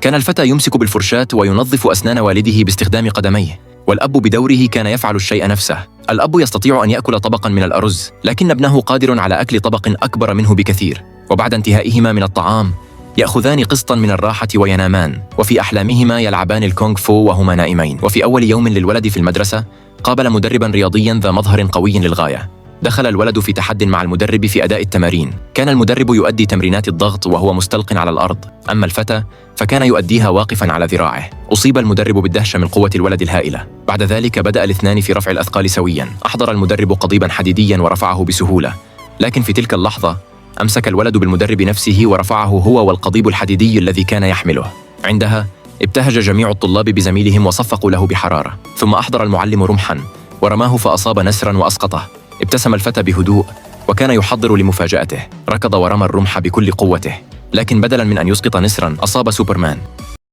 كان الفتى يمسك بالفرشاة وينظف أسنان والده باستخدام قدميه، والأب بدوره كان يفعل الشيء نفسه. الأب يستطيع أن يأكل طبقاً من الأرز، لكن ابنه قادر على أكل طبق أكبر منه بكثير. وبعد انتهائهما من الطعام يأخذان قسطاً من الراحة وينامان، وفي أحلامهما يلعبان الكونغ فو وهما نائمين. وفي أول يوم للولد في المدرسة قابل مدرباً رياضياً ذا مظهر قوي للغاية. دخل الولد في تحد مع المدرب في أداء التمارين. كان المدرب يؤدي تمرينات الضغط وهو مستلق على الأرض، أما الفتى فكان يؤديها واقفاً على ذراعه. أصيب المدرب بالدهشة من قوة الولد الهائلة. بعد ذلك بدأ الاثنان في رفع الأثقال سوياً. أحضر المدرب قضيباً حديدياً ورفعه بسهولة، لكن في تلك اللحظة أمسك الولد بالمدرب نفسه ورفعه هو والقضيب الحديدي الذي كان يحمله. عندها ابتهج جميع الطلاب بزميلهم وصفقوا له بحرارة. ثم أحضر المعلم رمحاً ورماه فأصاب نسراً وأسقطه. ابتسم الفتى بهدوء وكان يحضر لمفاجأته. ركض ورمى الرمح بكل قوته، لكن بدلاً من أن يسقط نسراً أصاب سوبرمان.